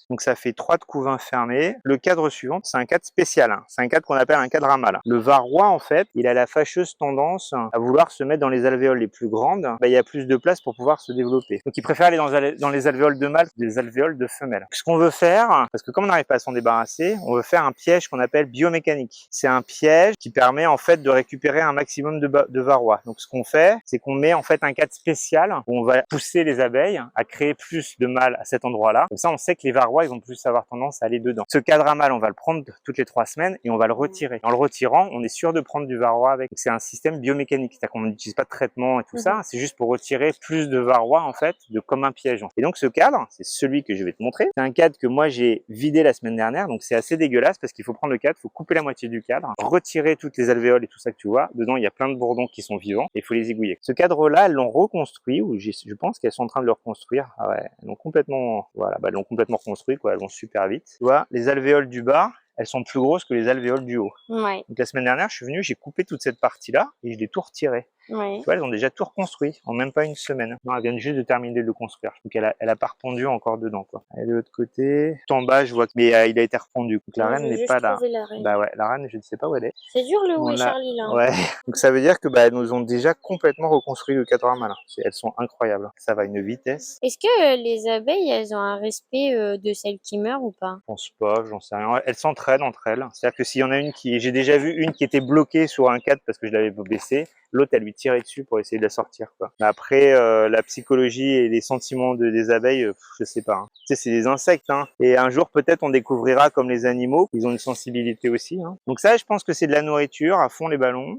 Speaker 1: Donc ça fait 3 de couvain fermés. Le cadre suivant, c'est un cadre spécial. C'est un cadre qu'on appelle un cadre à mâle. Le varroa, en fait, il a la fâcheuse tendance à vouloir se mettre dans les alvéoles les plus grandes. Il y a plus de place pour pouvoir se développer. Donc il préfère aller dans les alvéoles de mâle que des alvéoles de femelle. Ce qu'on veut faire, parce que comme on n'arrive pas à s'en débarrasser, on veut faire un piège qu'on appelle biomécanique. C'est un piège qui permet en fait de récupérer un maximum de varroa. Donc ce qu'on fait, c'est qu'on met en fait un cadre spécial où on va pousser les abeilles à créer plus de mâles à cet endroit-là. Comme ça, on sait que les varrois ils vont plus avoir tendance à aller dedans. Ce cadre à mâle, on va le prendre toutes les 3 semaines et on va le retirer. En le retirant, on est sûr de prendre du varroa avec. C'est un système biomécanique, c'est-à-dire qu'on n'utilise pas de traitement et tout ça, c'est juste pour retirer plus de varroa en fait, comme un piège. Et donc ce cadre, c'est celui que je vais te montrer. C'est un cadre que moi j'ai vidé la semaine dernière, donc c'est assez dégueulasse parce qu'il faut prendre le cadre, il faut couper la moitié du cadre, retirer toutes les alvéoles et tout ça que tu vois. Dedans, il y a plein de bourdons qui sont vivants et il faut les égouiller. Ce cadre-là, elles l'ont reconstruit, ou je pense qu'elles sont en train de le reconstruire. Ah ouais, elles l'ont complètement, voilà, elles l'ont complètement reconstruit, quoi. Elles vont super vite. Tu vois, les alvéoles du bas, elles sont plus grosses que les alvéoles du haut.
Speaker 2: Ouais.
Speaker 1: Donc la semaine dernière, je suis venu, j'ai coupé toute cette partie-là et je l'ai tout retiré.
Speaker 2: Ouais.
Speaker 1: Tu vois, elles ont déjà tout reconstruit en même pas une semaine. Non, elles viennent juste de terminer de le construire. Donc elle a pas repondu encore dedans, quoi. Et de l'autre côté, tout en bas, je vois que il a été repondu. Donc la reine n'est pas là. Bah ouais, la reine, je ne sais pas où elle est.
Speaker 2: C'est dur le où est Charlie là.
Speaker 1: Ouais. Donc ça veut dire que elles nous ont déjà complètement reconstruit le cadre à mâle. Elles sont incroyables. Ça va à une vitesse.
Speaker 2: Est-ce que les abeilles, elles ont un respect de celles qui meurent ou pas?
Speaker 1: Je pense pas, j'en sais rien. Elles s'entraident entre elles. C'est-à-dire que s'il y en a une j'ai déjà vu une qui était bloquée sur un cadre parce que je l'avais baissé, l'autre elle lui tirait dessus pour essayer de la sortir, quoi. Mais après, la psychologie et les sentiments des abeilles, je sais pas. Tu sais, c'est des insectes, hein. Et un jour peut-être on découvrira comme les animaux, ils ont une sensibilité aussi, hein. Donc ça, je pense que c'est de la nourriture à fond les ballons.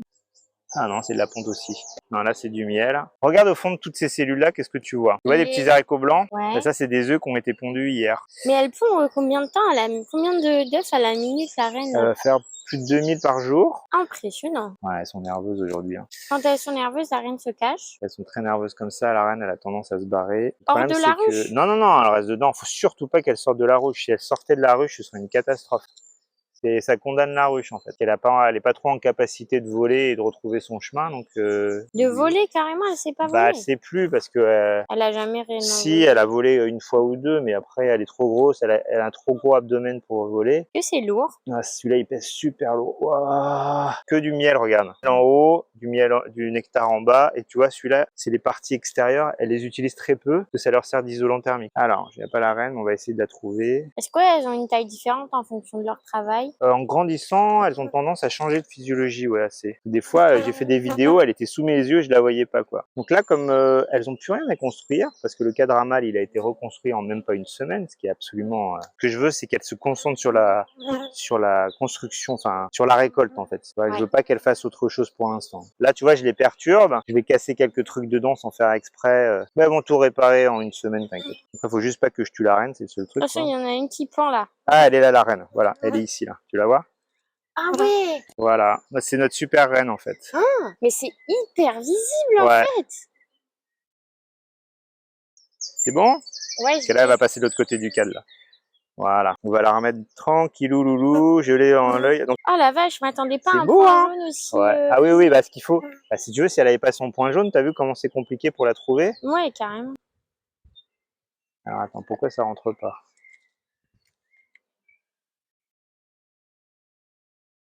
Speaker 1: Ah non, c'est de la ponte aussi. Non, là, c'est du miel. Regarde au fond de toutes ces cellules-là, qu'est-ce que tu vois? Tu vois des petits haricots blancs?
Speaker 2: Ouais.
Speaker 1: Ben, ça, c'est des œufs qui ont été pondus hier.
Speaker 2: Mais elle pond combien de temps? Combien d'œufs à la minute, la reine?
Speaker 1: Elle va faire plus de 2000 par jour.
Speaker 2: Impressionnant.
Speaker 1: Ouais, elles sont nerveuses aujourd'hui, hein.
Speaker 2: Quand elles sont nerveuses, la reine se cache.
Speaker 1: Elles sont très nerveuses comme ça. La reine, elle a tendance à se barrer. Le
Speaker 2: Hors
Speaker 1: problème,
Speaker 2: de la ruche?
Speaker 1: Non, non, non, elle reste dedans. Faut surtout pas qu'elle sorte de la ruche. Si elle sortait de la ruche, ce serait une catastrophe. Ça condamne la ruche, en fait. Elle est pas trop en capacité de voler et de retrouver son chemin, donc...
Speaker 2: De voler, carrément, elle sait pas voler?
Speaker 1: Bah, elle sait plus, parce que...
Speaker 2: Elle a jamais réellement
Speaker 1: Si,
Speaker 2: volé.
Speaker 1: elle a volé une fois ou deux, mais après, elle est trop grosse. Elle a un trop gros abdomen pour voler.
Speaker 2: Que c'est lourd.
Speaker 1: Ah, celui-là, il pèse super lourd. Waouh. Que du miel, regarde. En haut, du miel, du nectar en bas. Et tu vois, celui-là, c'est les parties extérieures. Elles les utilisent très peu, parce que ça leur sert d'isolant thermique. Alors, je n'ai pas la reine, mais on va essayer de la trouver.
Speaker 2: Est-ce qu'elles ont une taille différente en fonction de leur travail?
Speaker 1: En grandissant, elles ont tendance à changer de physiologie, ouais, assez. Des fois, j'ai fait des vidéos, elle était sous mes yeux, je la voyais pas, quoi. Donc là, comme elles ont plus rien à construire, parce que le cadre à mâle, il a été reconstruit en même pas une semaine, ce qui est absolument... Ce que je veux, c'est qu'elles se concentrent sur la construction, enfin, sur la récolte, en fait. Ouais, je veux pas qu'elles fassent autre chose pour l'instant. Là, tu vois, je les perturbe, je vais casser quelques trucs dedans sans faire exprès, mais elles vont tout réparer en une semaine, t'inquiète. Après, faut juste pas que je tue la reine, c'est le seul truc.
Speaker 2: Attention, il y en a une qui pend là.
Speaker 1: Ah, elle est là, la reine. Voilà, elle est ici, là. Tu la vois?
Speaker 2: Ah ouais.
Speaker 1: Voilà, c'est notre super reine en fait.
Speaker 2: Ah, mais c'est hyper visible en fait.
Speaker 1: C'est bon?
Speaker 2: Ouais.
Speaker 1: Parce que là, elle va passer de l'autre côté du cadre là. Voilà, on va la remettre tranquillou loulou, je l'ai dans l'œil. Donc...
Speaker 2: Oh la vache, je m'attendais pas à un
Speaker 1: beau,
Speaker 2: point
Speaker 1: hein,
Speaker 2: jaune aussi.
Speaker 1: Ouais. Ah oui, oui, bah ce qu'il faut, bah, si tu veux, si elle avait pas son point jaune, t'as vu comment c'est compliqué pour la trouver?
Speaker 2: Ouais, carrément.
Speaker 1: Alors attends, pourquoi ça rentre pas?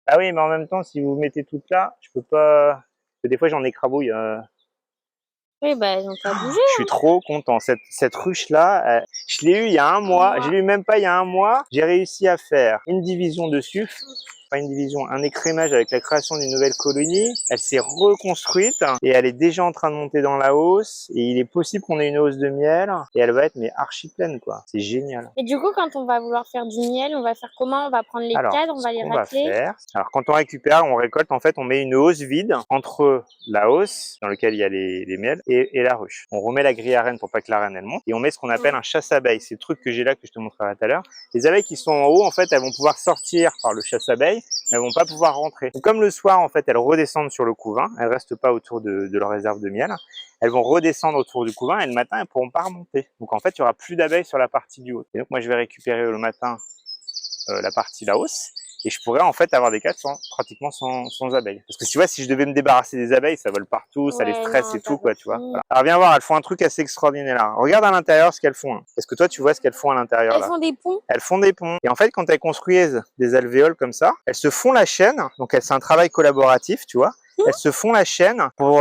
Speaker 1: Ah oui, mais en même temps, si vous mettez toutes là, je peux pas... Parce que des fois, j'en écrabouille.
Speaker 2: Oui, bah elles ont pas bougé.
Speaker 1: Je suis trop content. Cette ruche-là, je l'ai eu il y a un mois. Je l'ai eu même pas il y a un mois. J'ai réussi à faire une division dessus. pas une division, un écrémage avec la création d'une nouvelle colonie. Elle s'est reconstruite et elle est déjà en train de monter dans la hausse. Et il est possible qu'on ait une hausse de miel et elle va être mais archi pleine quoi. C'est génial.
Speaker 2: Et du coup, quand on va vouloir faire du miel, on va faire comment? On va prendre les cadres, on va les racler.
Speaker 1: Alors quand on récupère, on récolte, en fait, on met une hausse vide entre la hausse dans laquelle il y a les miels et la ruche. On remet la grille à reine pour pas que la reine elle monte et on met ce qu'on appelle un chasse-abeille. C'est le truc que j'ai là que je te montrerai tout à l'heure. Les abeilles qui sont en haut, en fait, elles vont pouvoir sortir par le chasse-abeille, mais elles vont pas pouvoir rentrer. Donc, comme le soir, en fait, elles redescendent sur le couvain, elles restent pas autour de leur réserve de miel. Elles vont redescendre autour du couvain et le matin, elles pourront pas remonter. Donc en fait, il y aura plus d'abeilles sur la partie du haut. Et donc moi, je vais récupérer le matin la partie la hausse et je pourrais en fait avoir des cadres pratiquement sans abeilles. Parce que tu vois, si je devais me débarrasser des abeilles, ça vole partout, ça les stresse et tout, quoi, tu vois. Voilà. Alors viens voir, elles font un truc assez extraordinaire là. Regarde à l'intérieur ce qu'elles font. Hein. Est-ce que toi, tu vois ce qu'elles font à l'intérieur là?
Speaker 2: Elles font des ponts.
Speaker 1: Elles font des ponts. Et en fait, quand elles construisent des alvéoles comme ça, elles se font la chaîne. Donc c'est un travail collaboratif, tu vois. Elles se font la chaîne pour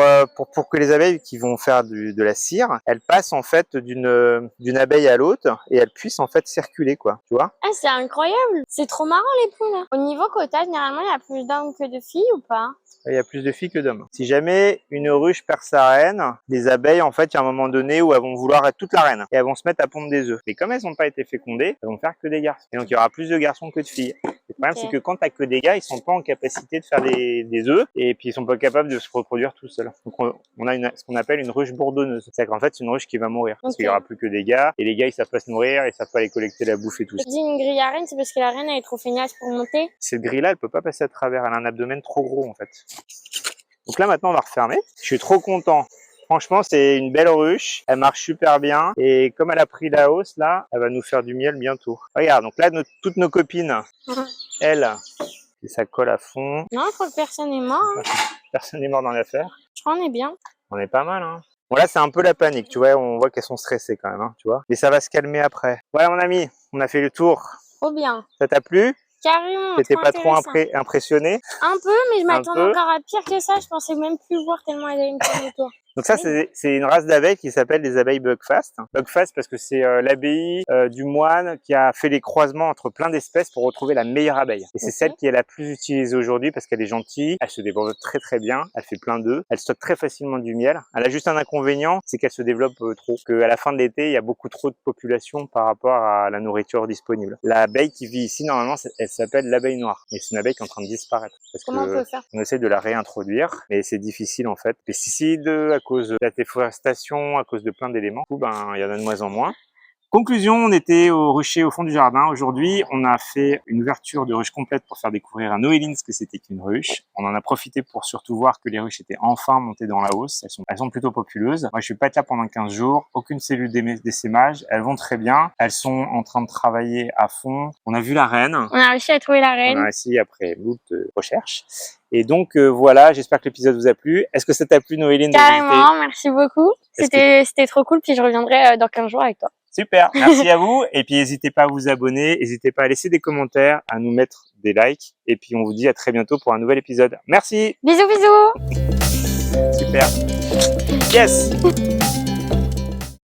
Speaker 1: que les abeilles qui vont faire de la cire, elles passent en fait d'une abeille à l'autre et elles puissent en fait circuler quoi, tu vois.
Speaker 2: Ah, c'est incroyable. C'est trop marrant les ponts là. Au niveau quota, généralement, il y a plus d'hommes que de filles ou pas?
Speaker 1: Il y a plus de filles que d'hommes. Si jamais une ruche perd sa reine, les abeilles, en fait, il y a un moment donné où elles vont vouloir être toute la reine et elles vont se mettre à pondre des œufs. Mais comme elles n'ont pas été fécondées, elles vont faire que des garçons. Et donc, il y aura plus de garçons que de filles. Le problème, c'est que quand t'as que des gars, ils sont pas en capacité de faire des œufs et puis ils sont pas capables de se reproduire tout seuls. Donc, on a ce qu'on appelle une ruche bourdonneuse. C'est-à-dire qu'en fait, c'est une ruche qui va mourir. Parce qu'il y aura plus que des gars et les gars, ils savent pas se nourrir, ils savent pas aller collecter la bouffe et tout ça.
Speaker 2: Tu dis une grille à reine, c'est parce que la reine, elle est trop feignasse pour monter?
Speaker 1: Cette grille-là, elle peut pas passer à travers. Elle a un abdomen trop gros, en fait. Donc là, maintenant, on va refermer. Je suis trop content. Franchement, c'est une belle ruche. Elle marche super bien. Et comme elle a pris la hausse, là, elle va nous faire du miel bientôt. Regarde, donc là, toutes nos copines, elles, et ça colle à fond.
Speaker 2: Non, je crois que personne n'est mort. Hein.
Speaker 1: Personne n'est mort dans l'affaire.
Speaker 2: Je crois qu'on est bien.
Speaker 1: On est pas mal, hein. Bon, là, c'est un peu la panique, tu vois. On voit qu'elles sont stressées quand même, hein, tu vois. Mais ça va se calmer après. Voilà, mon ami, on a fait le tour.
Speaker 2: Trop bien.
Speaker 1: Ça t'a plu?
Speaker 2: Carrément.
Speaker 1: T'étais pas trop impressionné?
Speaker 2: Un peu, mais je m'attendais encore à pire que ça. Je pensais même plus voir tellement elle avait une tourne autour.
Speaker 1: Donc ça, c'est une race d'abeilles qui s'appelle les abeilles Buckfast. Buckfast parce que c'est l'abbaye du moine qui a fait les croisements entre plein d'espèces pour retrouver la meilleure abeille. Et c'est celle qui est la plus utilisée aujourd'hui parce qu'elle est gentille, elle se développe très très bien, elle fait plein d'œufs, elle stocke très facilement du miel. Elle a juste un inconvénient, c'est qu'elle se développe trop. Qu'à la fin de l'été, il y a beaucoup trop de population par rapport à la nourriture disponible. L'abeille qui vit ici, normalement, elle s'appelle l'abeille noire. Mais c'est une abeille qui est en train de disparaître. Parce
Speaker 2: Comment on peut faire?
Speaker 1: On essaie de la réintroduire, mais c'est difficile en fait. Pesticides, à cause de la déforestation, à cause de plein d'éléments. Du coup, il y en a de moins en moins. Conclusion, on était au rucher au fond du jardin. Aujourd'hui, on a fait une ouverture de ruche complète pour faire découvrir à Noéline ce que c'était qu'une ruche. On en a profité pour surtout voir que les ruches étaient enfin montées dans la hausse. Elles sont plutôt populeuses. Moi, je suis pas là pendant 15 jours. Aucune cellule d'essaimage. Elles vont très bien. Elles sont en train de travailler à fond. On a vu la reine.
Speaker 2: On a réussi à trouver la reine.
Speaker 1: On a réussi après beaucoup de recherches. Et donc, voilà, j'espère que l'épisode vous a plu. Est-ce que ça t'a plu, Noéline?
Speaker 2: Carrément, merci beaucoup. C'était trop cool. Puis je reviendrai dans 15 jours avec toi.
Speaker 1: Super, merci à vous. Et puis, n'hésitez pas à vous abonner, n'hésitez pas à laisser des commentaires, à nous mettre des likes. Et puis, on vous dit à très bientôt pour un nouvel épisode. Merci.
Speaker 2: Bisous, bisous.
Speaker 1: Super. Yes.